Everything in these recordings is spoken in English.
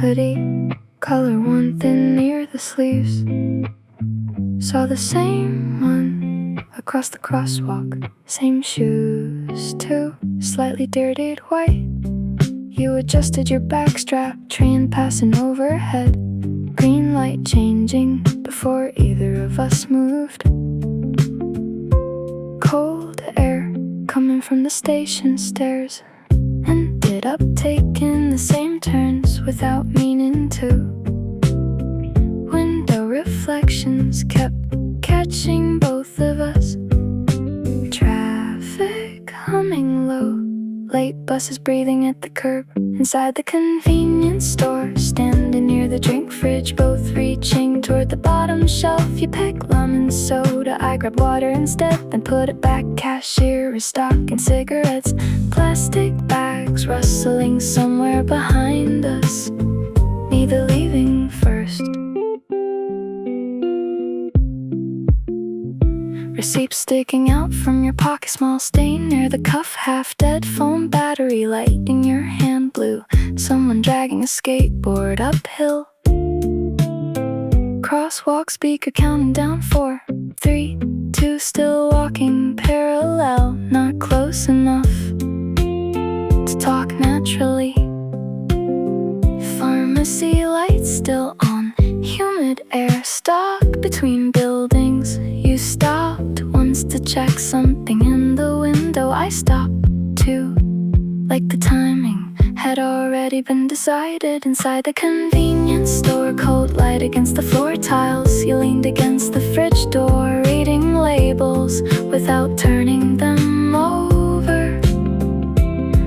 hoodie, color one thin near the sleeves. Saw the same one across the crosswalk, same shoes too, slightly dirtied white. You adjusted your backstrap, train passing overhead, green light changing before either of us moved. Cold air coming from the station stairs, ended up taking the same turns without meaning to. Window reflections kept catching both of us. Traffic humming low, late buses breathing at the curb. Inside the convenience store, standing near the drink fridge, both reaching toward the bottom shelf. You pick lemon soda, I grab water instead, then put it back. Cashier is stocking cigarettes, plastic bags rustling somewhere behind us, neither leaving first. Receipt sticking out from your pocket, small stain near the cuff, half dead phone battery lighting your hand blue. Someone dragging a skateboard uphill. Crosswalk speaker counting down 4, 3, 2, still walking parallel, not close enough to talk naturally. Pharmacy lights still on, humid air stuck between buildings. You stopped once to check something in the window. I stopped too, like the timing had already been decided. Inside the convenience store, cold light against the floor tiles. You leaned against the fridge door, reading labels without turning them over.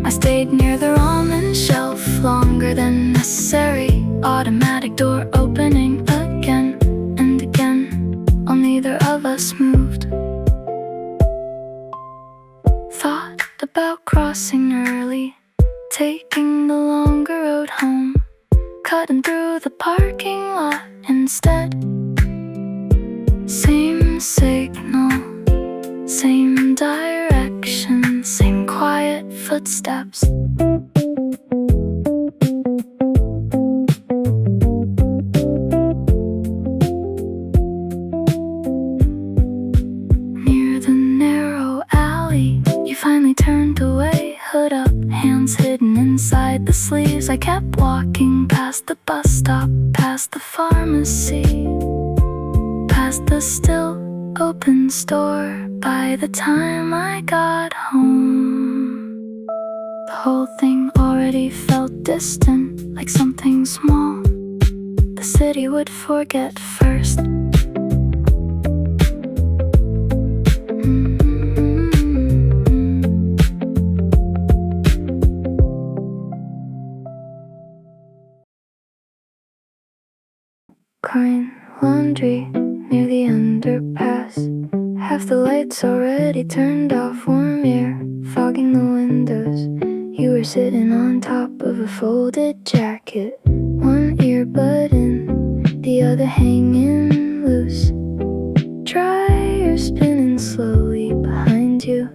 I stayed near the ramen shelf longer than necessary. Automatic door opening again and again, while neither of us moved. Thought about crossing early, taking the longer road home, cutting through the parking lot instead. Same signal, same direction, same quiet footsteps. Near the narrow alley, you finally turned away, hood up, hands hidden inside the sleeves. I kept walking past the bus stop, past the pharmacy, past the still open store. By the time I got home, the whole thing already felt distant, like something small the city would forget first. Crying laundry near the underpass, half the lights already turned off, warm air fogging the windows. You were sitting on top of a folded jacket, one earbud in, the other hanging loose. Dryer spinning slowly behind you,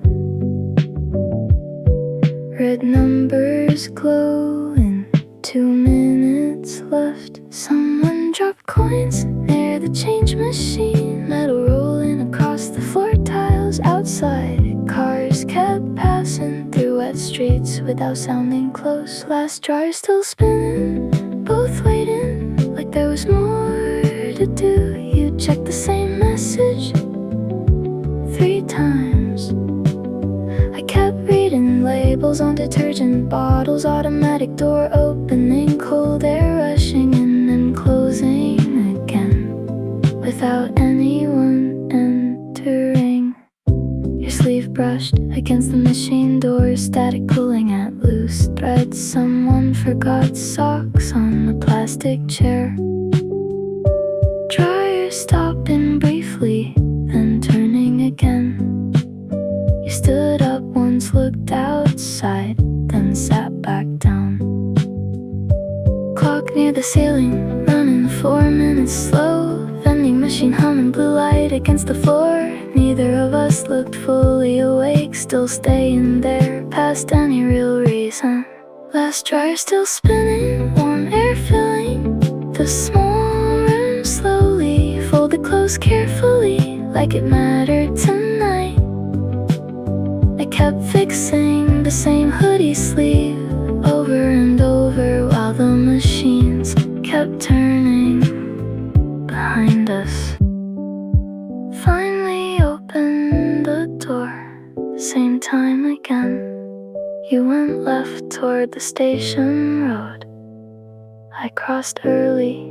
red numbers glowing, 2 minutes left. Someone dropped coins near the change machine, metal rolling across the floor tiles. Outside, cars kept passing through wet streets without sounding close. Last dryer still spinning, both waiting like there was more to do. You checked the same message 3 times. I kept reading labels on detergent bottles, automatic door opening, cold air rushing in and closing again without anyone entering. Your sleeve brushed against the machine door, static pulling at loose threads. Someone forgot socks on the plastic chair. Dryer stopping briefly, then turning again. You stood up once, looked outside, then sat back down. Clock near the ceiling, running 4 minutes slow. Vending machine humming, blue light against the floor. Neither of us looked fully awake, still staying there past any real reason. Last dryer still spinning, warm air filling clothes carefully, like it mattered tonight. I kept fixing the same hoodie sleeve over and over while the machines kept turning behind us. Finally opened the door, same time again. You went left toward the station road. I crossed early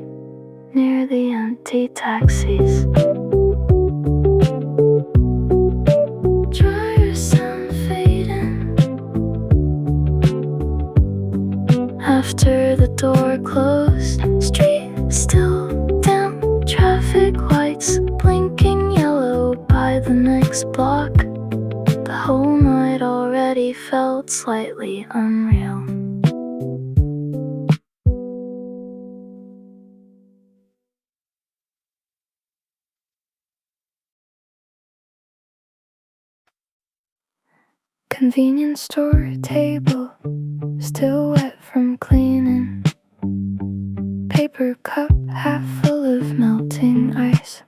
near the empty taxis. Dryer sound fading after the door closed. Street still, damp, traffic lights blinking yellow by the next block. The whole night already felt slightly unreal. Convenience store table, still wet from cleaning. Paper cup half full of melting ice.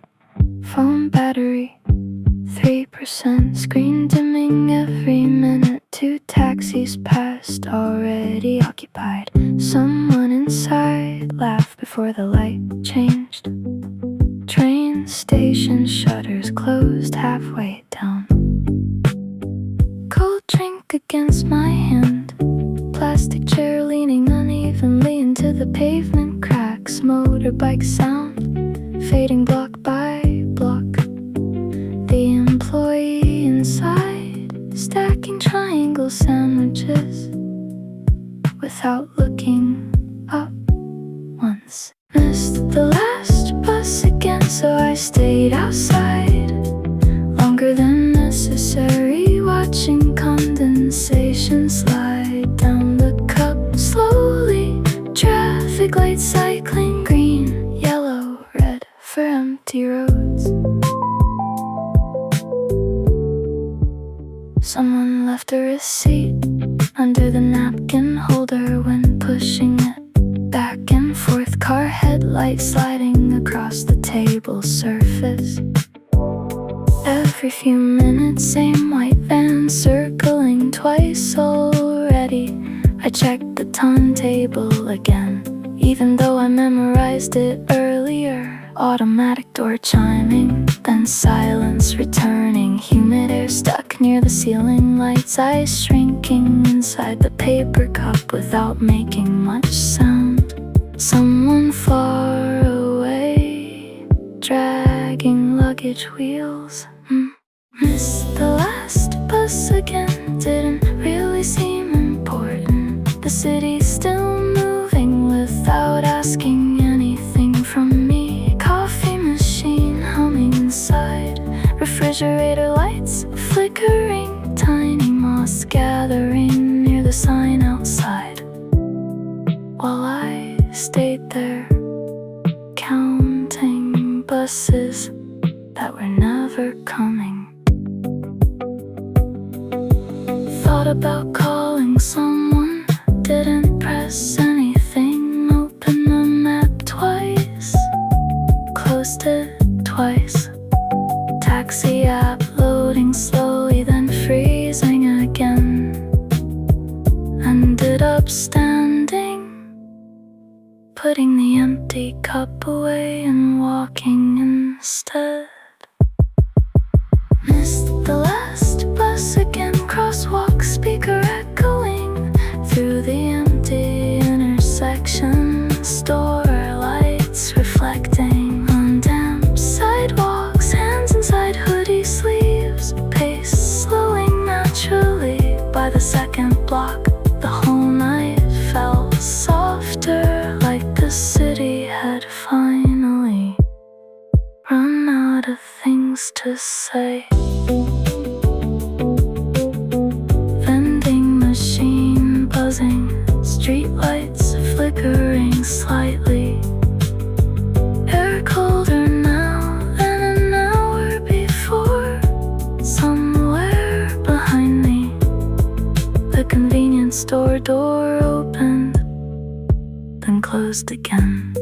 Phone battery 3%, screen dimming every minute. 2 taxis passed, already occupied. Someone inside laughed before the light changed. Train station shutters closed halfway down. Cold drink against my hand, plastic chair leaning unevenly into the pavement cracks. Motorbike sound fading block by block. The employee inside stacking triangle sandwiches without looking up once. Missed the last bus again, so I stayed outside longer than necessary, watching condensation slide down the cup slowly. Traffic lights cycling green, yellow, red for empty roads. Someone left a receipt under the napkin holder when pushing it back and forth. Car headlights sliding across the table surface. Every few minutes, same white van circling twice already. I checked the timetable again, even though I memorized it earlier. Automatic door chiming, then silence returning. Humid air stuck near the ceiling, lights, ice shrinking inside the paper cup without making much sound. Someone far away, dragging luggage wheels. Missed the last bus again, didn't really seem important. The city's still moving without asking anything from me. Coffee machine humming inside, refrigerator lights flickering, tiny moss gathering near the sign outside. While I stayed there, counting buses that were never coming. Thought about calling someone, didn't press anything. Opened the map twice, closed it twice. Taxi app loading slowly, then freezing again. Ended up standing, putting the empty cup away and walking instead. Missed the last bus again, crosswalk speaker echoing through the empty intersection. Store lights reflecting on damp sidewalks, hands inside hoodie sleeves. Pace slowing naturally by the second block. The whole night felt softer, like the city had finally run out of things to say. Vending machine buzzing, streetlights flickering slightly. Air colder now than an hour before. Somewhere behind me, the convenience store door opened, then closed again.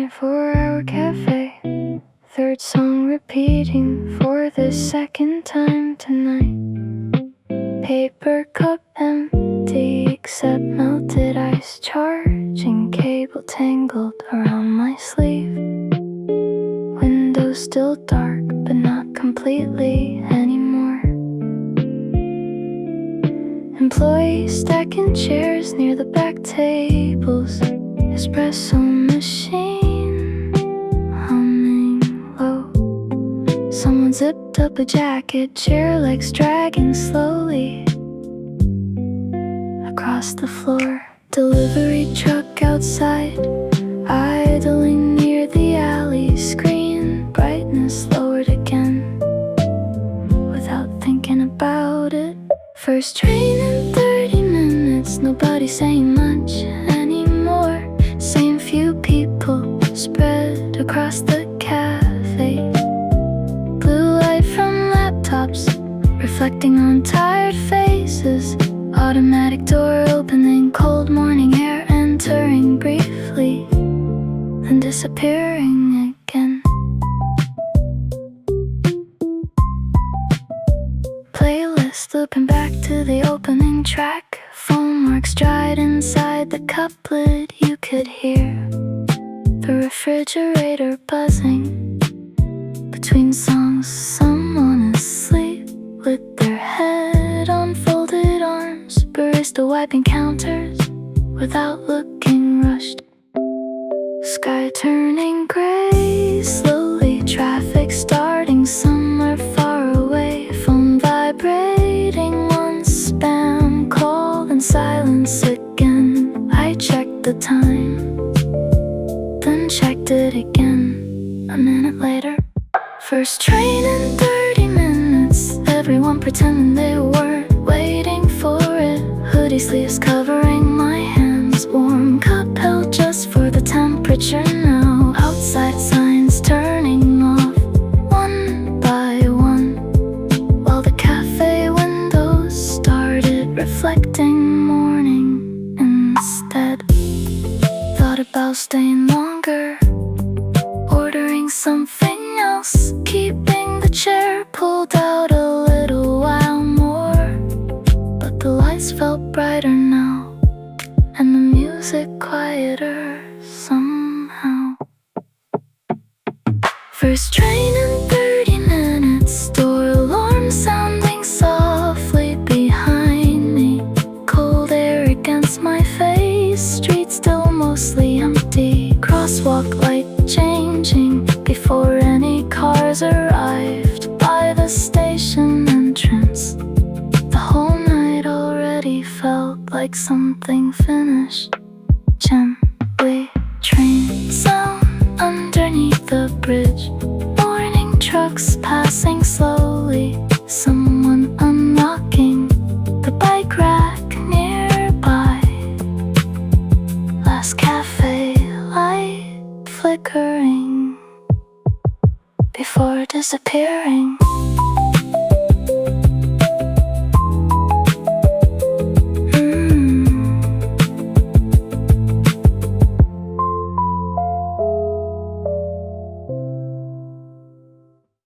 24-hour cafe. Third song repeating for the second time tonight. Paper cup empty except melted ice. Charging cable tangled around my sleeve. Window still dark but not completely anymore. Employees stacking chairs near the back tables. Espresso machine humming low. Someone zipped up a jacket, chair legs dragging slowly across the floor. Delivery truck outside, idling near the alley. Screen brightness lowered again without thinking about it. First train in 30 minutes, nobody saying much anymore. Same few people spread across the cafe. Blue light from laptops reflecting on tired faces. Automatic door opening, cold morning air entering briefly, then disappearing again. Playlist looping back to the opening track. Foam marks dried inside the couplet. You could hear the refrigerator buzzing between songs. Someone asleep with their head on folded arms. Barista wiping counters without looking rushed. Sky turning gray slowly. Traffic starting somewhere far away. Phone vibrating. One spam call and silence again. I checked the time, then checked it again a minute later. First train in 30 minutes. Everyone pretending they weren't waiting for it. Hoodie sleeves covering my hands. Warm cup held just for the temperature now. Outside signs turning off one by one, while the cafe windows started reflecting morning instead. Thought about staying longer, ordering something else, keeping the chair pulled out a little while more. But the lights felt brighter now, and the music quieter somehow. First train in 30 minutes. Door alarm sounding softly behind me. Cold air against my face. Street still mostly empty. Crosswalk light changing before any cars arrived by the station entrance. The whole night already felt like something finished. Gently train sound underneath the bridge. Morning trucks passing slowly. Someone unlocking the bike rack nearby. Last cafe light flickering before disappearing.